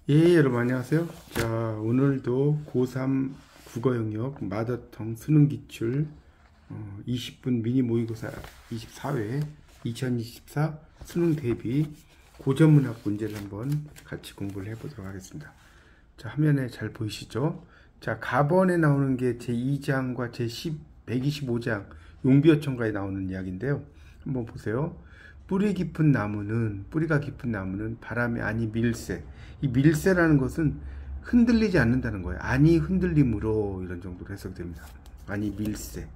예, 여러분 안녕하세요. 자, 오늘도 고3 국어 영역 마더텅 수능 기출 20분 미니 모의고사 24회 2024 수능 대비 고전문학 문제를 한번 같이 공부를 해보도록 하겠습니다. 자, 화면에 잘 보이시죠? 자, 가번에 나오는 게 제2장과 제125장 용비어천가에 나오는 이야기인데요. 한번 보세요. 뿌리가 깊은 나무는 바람에 아니 밀새. 이 밀새라는 것은 흔들리지 않는다는 거예요. 아니 흔들림으로 이런 정도로 해석됩니다. 아니 밀새.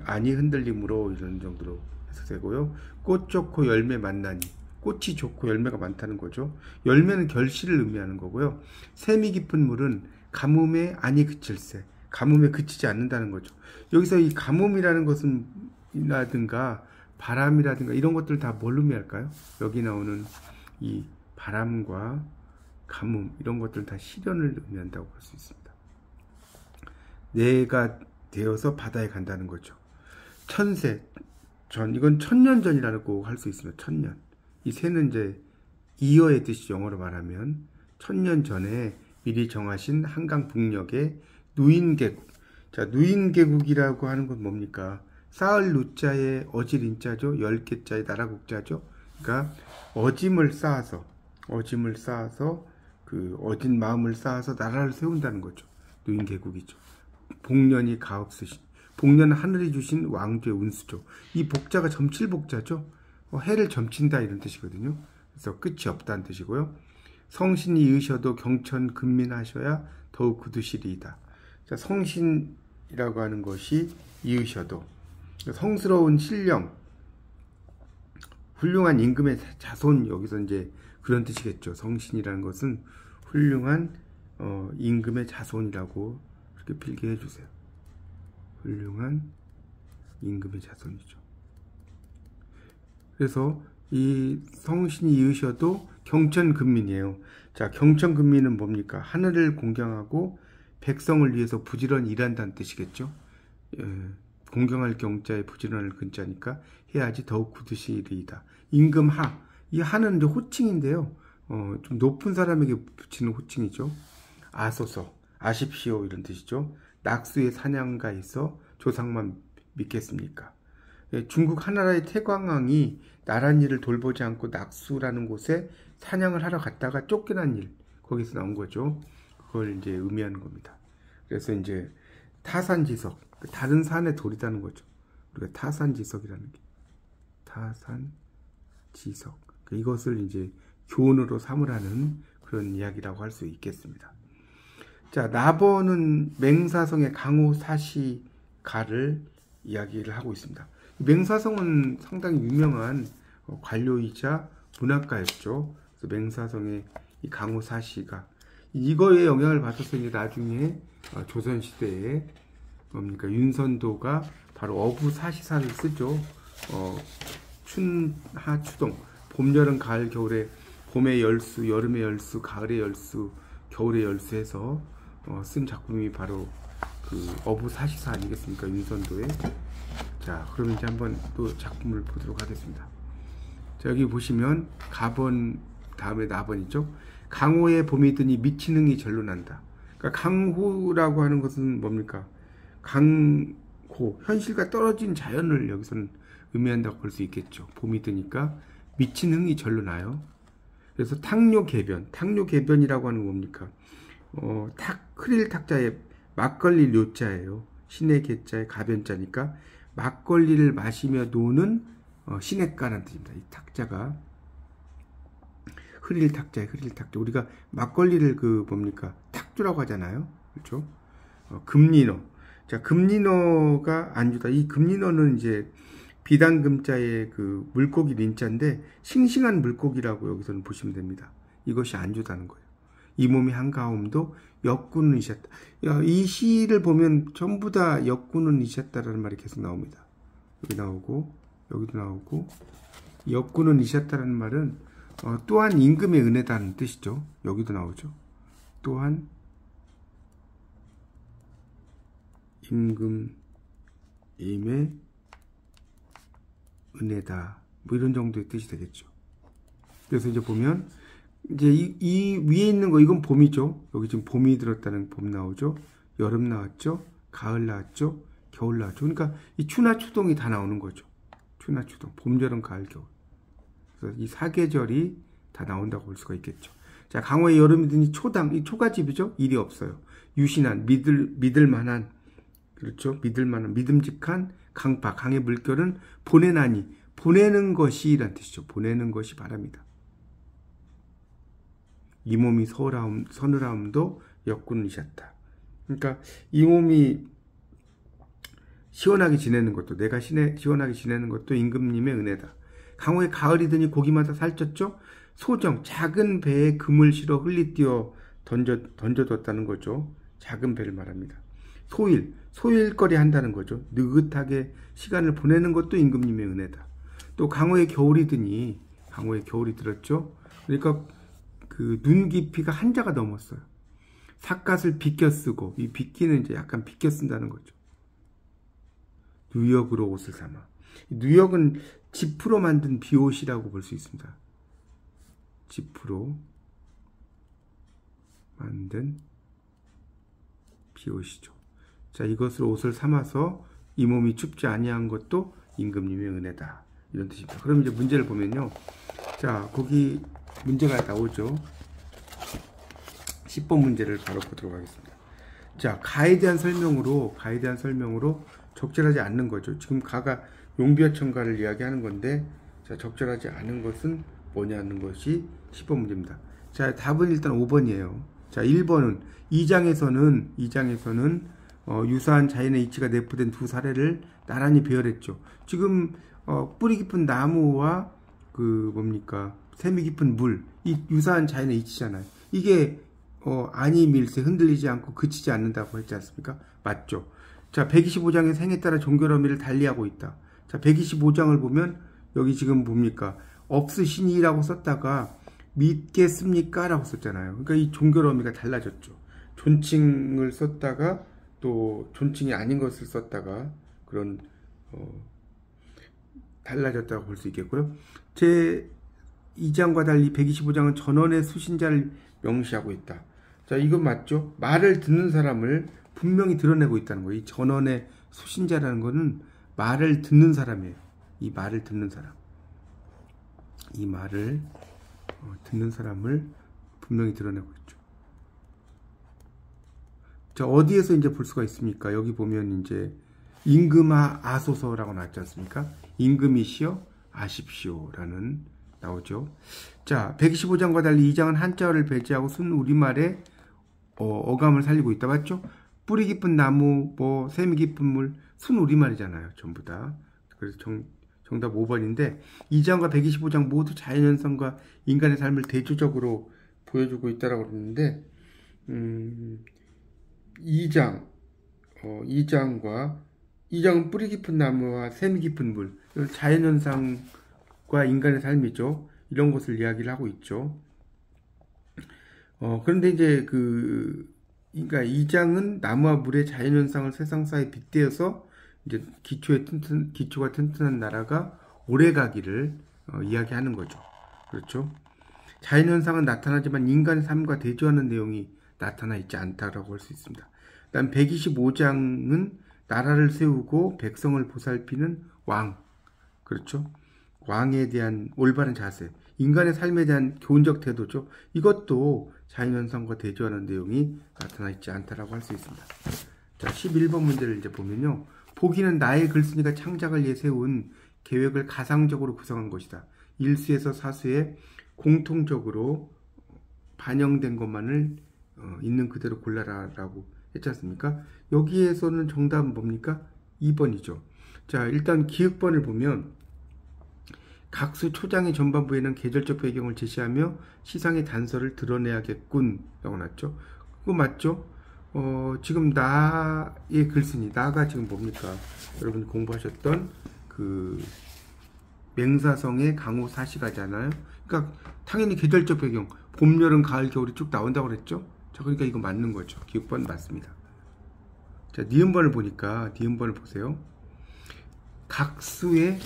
아니 흔들림으로 이런 정도로 해석되고요. 꽃 좋고 열매 만나니. 꽃이 좋고 열매가 많다는 거죠. 열매는 결실을 의미하는 거고요. 샘이 깊은 물은 가뭄에 아니 그칠새. 가뭄에 그치지 않는다는 거죠. 여기서 이 가뭄이라는 것은 이라든가 바람이라든가 이런 것들 다 뭘 의미할까요? 여기 나오는 이 바람과 가뭄 이런 것들 다 시련을 의미한다고 볼 수 있습니다. 내가 되어서 바다에 간다는 거죠. 천세 전 이건 천년 전이라고 할 수 있습니다. 천년. 이 새는 이제 이어의 뜻이 영어로 말하면 천년 전에 미리 정하신 한강 북녘의 누인계국. 자, 누인계국이라고 하는 건 뭡니까? 쌓을 누자에 어질 인자죠. 10개자에 나라국자죠. 그러니까 어짐을 쌓아서 그 어진 마음을 쌓아서 나라를 세운다는 거죠. 누인계국이죠. 복년이 가없으신 복년은 하늘이 주신 왕조의 운수죠. 이 복자가 점칠복자죠. 해를 점친다 이런 뜻이거든요. 그래서 끝이 없다는 뜻이고요. 성신이 이으셔도 경천 근민하셔야 더욱 굳으시리이다. 자, 성신이라고 하는 것이 이으셔도 성스러운 신령, 훌륭한 임금의 자손, 여기서 이제 그런 뜻이겠죠. 성신이라는 것은 훌륭한 임금의 자손이라고 그렇게 필기해 주세요. 훌륭한 임금의 자손이죠. 그래서 이 성신이 이으셔도 경천근민이에요. 자, 경천근민은 뭡니까? 하늘을 공경하고 백성을 위해서 부지런히 일한다는 뜻이겠죠. 공경할 경자에 부지런할 근자니까 해야지 더욱 굳으시리이다. 임금하. 이 하는 이제 호칭인데요. 좀 높은 사람에게 붙이는 호칭이죠. 아소서, 아십시오 이런 뜻이죠. 낙수의 사냥가 있어 조상만 믿겠습니까? 중국 하나라의 태광왕이 나란 일을 돌보지 않고 낙수라는 곳에 사냥을 하러 갔다가 쫓겨난 일, 거기서 나온 거죠. 그걸 이제 의미하는 겁니다. 그래서 이제 타산지석, 다른 산에 돌이다는 거죠. 우리가 타산지석이라는 게. 타산지석. 이것을 이제 교훈으로 삼으라는 그런 이야기라고 할 수 있겠습니다. 자, 나번은 맹사성의 강호사시가를 이야기를 하고 있습니다. 맹사성은 상당히 유명한 관료이자 문학가였죠. 그래서 맹사성의 이 강호사시가 이거에 영향을 받아서 이제 나중에 조선시대에 뭡니까 윤선도가 바로 어부사시사를 쓰죠. 춘하 추동 봄 여름 가을 겨울에 봄의 열수 여름의 열수 가을의 열수 겨울의 열수 해서 쓴 작품이 바로 그 어부사시사 아니겠습니까? 윤선도의. 자, 그럼 이제 한번 또 작품을 보도록 하겠습니다. 자, 여기 보시면 가번 다음에 나번이죠. 강호의 봄이 드니 미친흥이 절로 난다. 그러니까 강호라고 하는 것은 뭡니까? 강호, 현실과 떨어진 자연을 여기서는 의미한다고 볼 수 있겠죠. 봄이 드니까 미친흥이 절로 나요. 그래서 탕료개변이라고 하는 건 뭡니까? 크릴 탁자에 막걸리 료자예요. 신의 개자에 가변자니까 막걸리를 마시며 노는 시냇가라는 뜻입니다. 이 탁자가 흐릴 탁자에 흐릴 탁자. 우리가 막걸리를 그 뭡니까? 탁주라고 하잖아요. 그렇죠? 금리너. 자, 금리너가 안주다. 이 금리너는 이제 비단금자의 그 물고기 린자인데 싱싱한 물고기라고 여기서는 보시면 됩니다. 이것이 안주다는 거예요. 이 몸이 한가움도 역군은 이셨다. 이 시를 보면 전부 다 역군은 이셨다라는 말이 계속 나옵니다. 여기 나오고 여기도 나오고 역군은 이셨다라는 말은 또한 임금의 은혜다는 뜻이죠. 여기도 나오죠. 또한 임금임의 은혜다. 뭐 이런 정도의 뜻이 되겠죠. 그래서 이제 보면 이제 이 위에 있는 거 이건 봄이죠. 여기 지금 봄이 들었다는 봄 나오죠. 여름 나왔죠. 가을 나왔죠. 겨울 나왔죠. 그러니까 이 추나 추동이 다 나오는 거죠. 추나 추동. 봄, 여름, 가을, 겨울. 그래서 이 사계절이 다 나온다고 볼 수가 있겠죠. 자, 강호의 여름이더니 초당, 이 초가집이죠. 일이 없어요. 유신한, 믿을 만한, 그렇죠. 믿을 만한, 믿음직한 강파, 강의 물결은 보내나니, 보내는 것이 란 뜻이죠. 보내는 것이 바랍니다. 이 몸이 서늘함도 역군이셨다. 그러니까 이 몸이 시원하게 지내는 것도, 내가 시원하게 지내는 것도 임금님의 은혜다. 강호의 가을이더니 고기마다 살쪘죠. 소정, 작은 배에 금을 실어 흘리띄어 던져뒀다는 거죠. 작은 배를 말합니다. 소일거리 한다는 거죠. 느긋하게 시간을 보내는 것도 임금님의 은혜다. 또 강호의 겨울이 들었죠. 그러니까 그 눈 깊이가 한자가 넘었어요. 삿갓을 비껴 쓰고, 이 비끼는 이제 약간 비껴 쓴다는 거죠. 누역으로 옷을 삼아. 누역은 지프로 만든 비옷이라고 볼 수 있습니다. 지프로 만든 비옷이죠. 자, 이것을 옷을 삼아서 이 몸이 춥지 아니한 것도 임금님의 은혜다. 이런 뜻입니다. 그럼 이제 문제를 보면요. 자, 거기 문제가 나오죠. 10번 문제를 바로 보도록 하겠습니다. 자, 가에 대한 설명으로 적절하지 않는 거죠. 지금 가가 용비어천가를 이야기하는 건데, 자, 적절하지 않은 것은 뭐냐는 것이 10번 문제입니다. 자, 답은 일단 5번이에요. 자, 1번은 2장에서는 유사한 자연의 이치가 내포된 두 사례를 나란히 배열했죠. 지금 뿌리 깊은 나무와 샘이 깊은 물, 이 유사한 자연의 이치잖아요. 이게 아니 밀세 흔들리지 않고 그치지 않는다고 했지 않습니까? 맞죠? 자, 125장의 생에 따라 종결어미를 달리하고 있다. 자, 125장을 보면 여기 지금 뭡니까? 없으시니라고 썼다가 믿겠습니까? 라고 썼잖아요. 그러니까 이 종결어미가 달라졌죠. 존칭을 썼다가 또 존칭이 아닌 것을 썼다가 그런 달라졌다고 볼 수 있겠고요. 제 2장과 달리 125장은 전원의 수신자를 명시하고 있다. 자, 이건 맞죠? 말을 듣는 사람을 분명히 드러내고 있다는 거예요. 이 전원의 수신자라는 거는 말을 듣는 사람이에요. 이 말을 듣는 사람. 이 말을 듣는 사람을 분명히 드러내고 있죠. 자, 어디에서 이제 볼 수가 있습니까? 여기 보면 이제 임금아 아소서라고 나왔지 않습니까? 임금이시여 아십시오라는 나오죠. 자, 125장과 달리 2장은 한자어를 배제하고 순 우리말에 어감을 살리고 있다. 맞죠? 뿌리 깊은 나무, 샘이 깊은 물, 순 우리말이잖아요. 전부 다. 그래서 정답 5번인데 2장과 125장 모두 자연현상과 인간의 삶을 대조적으로 보여주고 있다라고 그러는데 2장은 뿌리 깊은 나무와 샘이 깊은 물, 자연현상과 인간의 삶이죠. 이런 것을 이야기를 하고 있죠. 그런데 이제 그러니까 2장은 나무와 물의 자연현상을 세상사에 빗대어서 이제 기초가 튼튼한 나라가 오래가기를 이야기하는 거죠. 그렇죠? 자연현상은 나타나지만 인간의 삶과 대조하는 내용이 나타나 있지 않다라고 할 수 있습니다. 그다음 125장은 나라를 세우고 백성을 보살피는 왕, 그렇죠? 왕에 대한 올바른 자세, 인간의 삶에 대한 교훈적 태도죠. 이것도 자연현상과 대조하는 내용이 나타나 있지 않다라고 할 수 있습니다. 자, 11번 문제를 이제 보면요. 보기는 나의 글쓴이가 창작을 위해 세운 계획을 가상적으로 구성한 것이다. 일수에서 사수에 공통적으로 반영된 것만을 있는 그대로 골라라라고 했지 않습니까? 여기에서는 정답은 뭡니까? 2번이죠. 자, 일단 기획번을 보면 각수 초장의 전반부에는 계절적 배경을 제시하며 시상의 단서를 드러내야겠군 라고 났죠. 그거 맞죠? 지금 나의 글쓴이, 나가 지금 뭡니까? 여러분 공부하셨던 그 맹사성의 강호 사시가잖아요. 그러니까 당연히 계절적 배경, 봄, 여름, 가을, 겨울이 쭉 나온다고 그랬죠. 자, 그러니까 이거 맞는 거죠. 기획번 맞습니다. 자, 니은번을 보니까, 니은번을 보세요. 각수의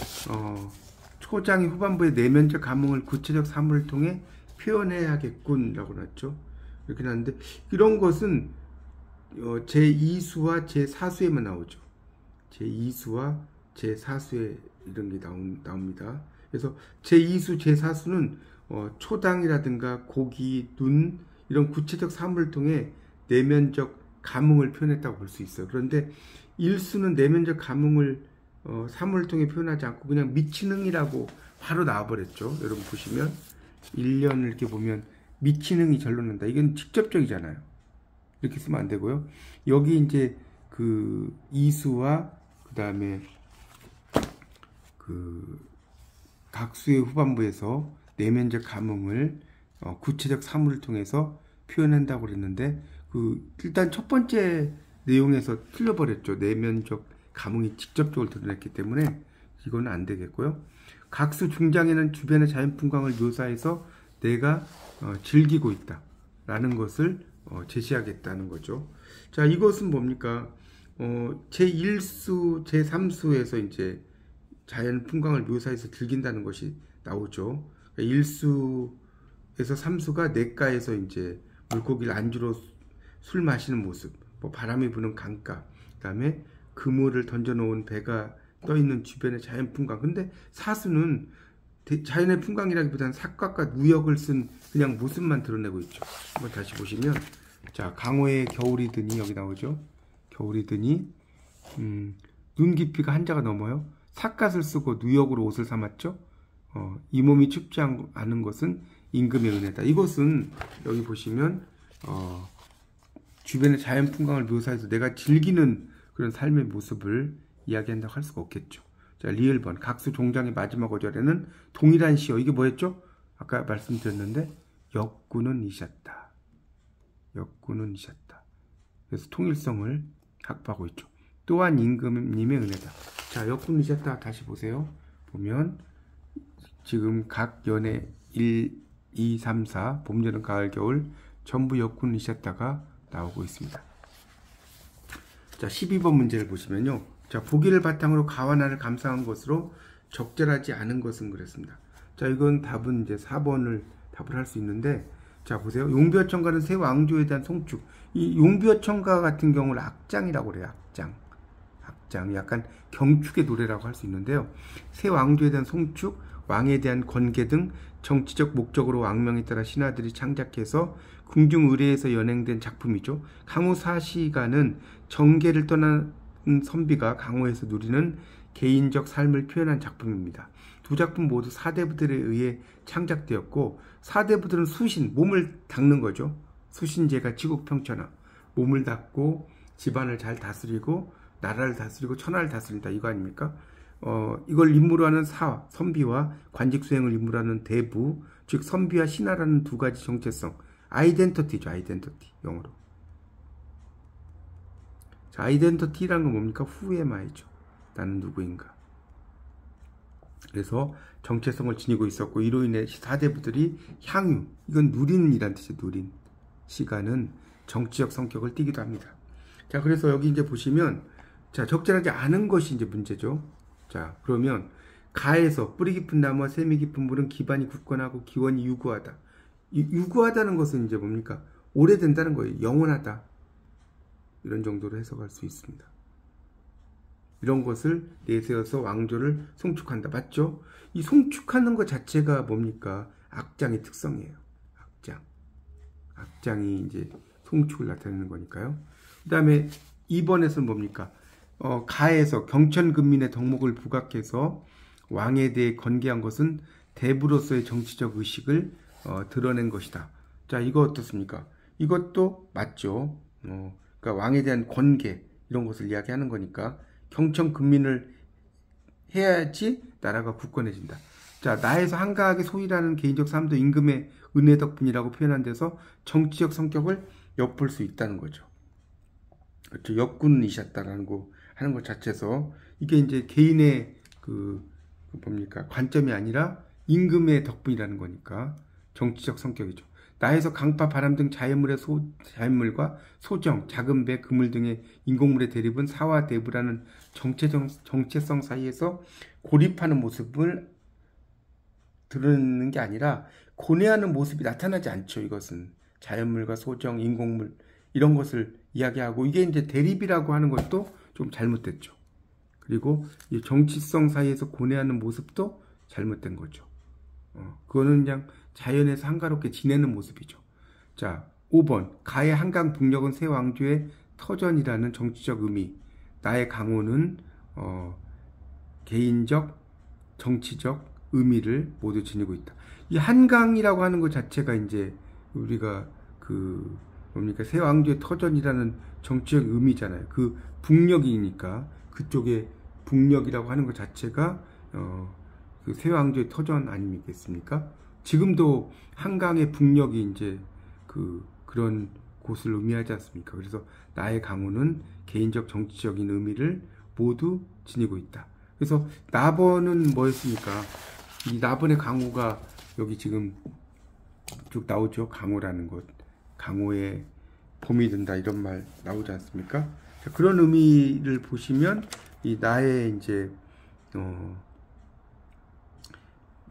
초장의 후반부의 내면적 감흥을 구체적 사물을 통해 표현해야겠군라고 놨죠. 이렇게 놨는데 이런 것은 제2수와 제4수에만 나오죠. 제2수와 제4수에 이런 게 나옵니다. 그래서 제2수, 제4수는 초당이라든가 고기, 눈 이런 구체적 사물을 통해 내면적 감흥을 표현했다고 볼 수 있어요. 그런데 1수는 내면적 감흥을 사물을 통해 표현하지 않고 그냥 미치능이라고 바로 나와버렸죠. 여러분 보시면 1년을 이렇게 보면 미치능이 절로 난다. 이건 직접적이잖아요. 이렇게 쓰면 안 되고요. 여기 이제 그 2수와 그 다음에 그 각수의 후반부에서 내면적 감흥을 구체적 사물을 통해서 표현한다고 그랬는데 일단 첫 번째 내용에서 틀려버렸죠. 내면적 감흥이 직접적으로 드러냈기 때문에 이거는 안 되겠고요. 각수 중장에는 주변의 자연풍광을 묘사해서 내가 즐기고 있다 라는 것을 제시하겠다는 거죠. 자, 이것은 뭡니까? 제1수, 제3수에서 이제 자연 풍광을 묘사해서 즐긴다는 것이 나오죠. 1수에서 3수가 냇가에서 이제 물고기를 안주로 술 마시는 모습, 뭐 바람이 부는 강가, 그 다음에 그물을 던져놓은 배가 떠있는 주변의 자연 풍광. 근데 4수는 자연의 풍광이라기보다는 삭각과 누역을 쓴 그냥 모습만 드러내고 있죠. 한번 다시 보시면, 자, 강호의 겨울이 드니 여기 나오죠. 겨울이 드니 눈 깊이가 한자가 넘어요. 삿갓을 쓰고 누역으로 옷을 삼았죠. 이 몸이 춥지 않은 것은 임금의 은혜다. 이것은 여기 보시면 주변의 자연 풍광을 묘사해서 내가 즐기는 그런 삶의 모습을 이야기한다고 할 수가 없겠죠. 자, 리을번 각수 종장의 마지막 어절에는 동일한 시어. 이게 뭐였죠? 아까 말씀드렸는데 역군은 이셨다. 역군은 이셨다. 그래서 통일성을 확보하고 있죠. 또한 임금님의 은혜다. 자, 역군은 이셨다. 다시 보세요. 보면 지금 각 연의 1, 2, 3, 4 봄, 여름, 가을, 겨울 전부 역군은 이셨다가 나오고 있습니다. 자, 12번 문제를 보시면요. 자, 보기를 바탕으로 가와나를 감상한 것으로 적절하지 않은 것은 그랬습니다. 자, 이건 답은 이제 4번을 답을 할 수 있는데, 자, 보세요. 용비어청가는 새 왕조에 대한 송축. 이 용비어청가 같은 경우는 악장이라고 그래요. 악장. 약간 경축의 노래라고 할 수 있는데요. 새 왕조에 대한 송축, 왕에 대한 권계 등 정치적 목적으로 왕명에 따라 신하들이 창작해서 궁중의례에서 연행된 작품이죠. 강호 사시가는 정계를 떠난 선비가 강호에서 누리는 개인적 삶을 표현한 작품입니다. 두 작품 모두 사대부들에 의해 창작되었고, 사대부들은 수신, 몸을 닦는 거죠. 수신제가 치국평천하, 몸을 닦고 집안을 잘 다스리고 나라를 다스리고 천하를 다스린다, 이거 아닙니까? 이걸 임무로 하는 선비와 관직 수행을 임무로 하는 대부, 즉 선비와 신하라는 두 가지 정체성, 아이덴티티죠. 아이덴티티, 영어로. 자, 아이덴티티라는 건 뭡니까? 후에마이죠. 나는 누구인가. 그래서 정체성을 지니고 있었고, 이로 인해 사대부들이 향유, 이건 누린이란 뜻이에요. 누린. 시간은 정치적 성격을 띠기도 합니다. 자, 그래서 여기 이제 보시면, 자, 적절하지 않은 것이 이제 문제죠. 자, 그러면 가에서 뿌리 깊은 나무와 샘이 깊은 물은 기반이 굳건하고 기원이 유구하다. 유구하다는 것은 이제 뭡니까? 오래된다는 거예요. 영원하다. 이런 정도로 해석할 수 있습니다. 이런 것을 내세워서 왕조를 송축한다. 맞죠? 이 송축하는 것 자체가 뭡니까? 악장의 특성이에요. 악장. 악장이 이제 송축을 나타내는 거니까요. 그 다음에 2번에서는 뭡니까? 가에서 경천근민의 덕목을 부각해서 왕에 대해 건계한 것은 대부로서의 정치적 의식을 드러낸 것이다. 자, 이거 어떻습니까? 이것도 맞죠. 그러니까 왕에 대한 권계, 이런 것을 이야기하는 거니까 경천근민을 해야지 나라가 굳건해진다. 자, 나에서 한가하게 소일하는 개인적 삶도 임금의 은혜 덕분이라고 표현한 데서 정치적 성격을 엿볼 수 있다는 거죠. 그렇죠. 역군이셨다라는 거 하는 것 자체에서 이게 이제 개인의 뭡니까? 관점이 아니라 임금의 덕분이라는 거니까 정치적 성격이죠. 나에서 강파, 바람 등 자연물과 소정, 작은 배, 그물 등의 인공물의 대립은 사와 대부라는 정체성 사이에서 고립하는 모습을 드러내는 게 아니라 고뇌하는 모습이 나타나지 않죠. 이것은 자연물과 소정, 인공물 이런 것을 이야기하고 이게 이제 대립이라고 하는 것도 좀 잘못됐죠. 그리고 이 정치성 사이에서 고뇌하는 모습도 잘못된 거죠. 그거는 그냥 자연에서 한가롭게 지내는 모습이죠. 자, 5번 가의 한강 북녘은 새 왕조의 터전이라는 정치적 의미. 나의 강호는 개인적, 정치적 의미를 모두 지니고 있다. 이 한강이라고 하는 것 자체가 이제 우리가 뭡니까 새 왕조의 터전이라는 정치적 의미잖아요. 그 북녘이니까 그쪽에 북녘이라고 하는 것 자체가 그 새 왕조의 터전 아니겠습니까? 지금도 한강의 북녘이 이제 그런 곳을 의미하지 않습니까? 그래서 나의 강호는 개인적 정치적인 의미를 모두 지니고 있다. 그래서 나번은 뭐였습니까? 이 나번의 강호가 여기 지금 쭉 나오죠. 강호라는 것. 강호에 봄이 든다 이런 말 나오지 않습니까? 자, 그런 의미를 보시면 이 나의 이제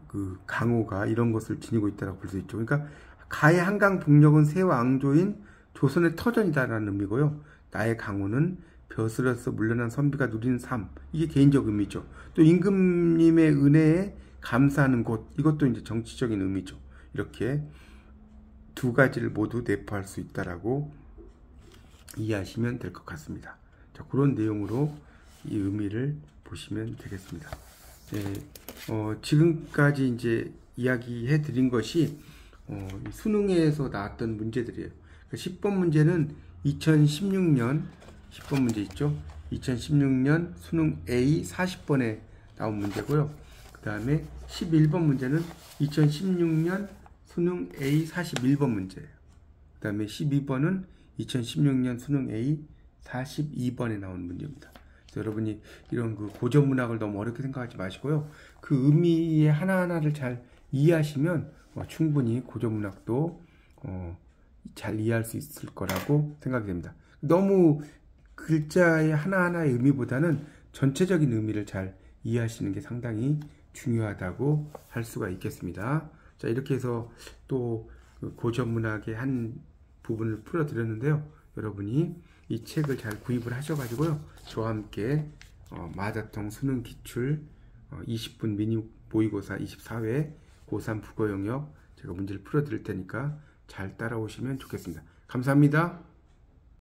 그 강호가 이런 것을 지니고 있다고 볼 수 있죠. 그러니까 가의 한강 북녘은 새 왕조인 조선의 터전이다라는 의미고요. 나의 강호는 벼슬에서 물려난 선비가 누리는 삶. 이게 개인적 의미죠. 또 임금님의 은혜에 감사하는 곳. 이것도 이제 정치적인 의미죠. 이렇게 두 가지를 모두 내포할 수 있다라고 이해하시면 될 것 같습니다. 자, 그런 내용으로 이 의미를 보시면 되겠습니다. 네, 지금까지 이제 이야기해 드린 것이 수능에서 나왔던 문제들이에요. 10번 문제는 2016년 10번 문제 있죠. 2016년 수능 A 40번에 나온 문제고요. 그 다음에 11번 문제는 2016년 수능 A 41번 문제예요. 그 다음에 12번은 2016년 수능 A 42번에 나온 문제입니다. 그래서 여러분이 이런 그 고전문학을 너무 어렵게 생각하지 마시고요. 그 의미의 하나하나를 잘 이해하시면 충분히 고전문학도 잘 이해할 수 있을 거라고 생각이 됩니다. 너무 글자의 하나하나의 의미보다는 전체적인 의미를 잘 이해하시는 게 상당히 중요하다고 할 수가 있겠습니다. 자, 이렇게 해서 또 고전문학의 한 부분을 풀어드렸는데요. 여러분이 이 책을 잘 구입을 하셔가지고요. 저와 함께 마자통 수능 기출 20분 미니 모의고사 24회 고3 국어 영역 제가 문제를 풀어드릴 테니까 잘 따라오시면 좋겠습니다. 감사합니다.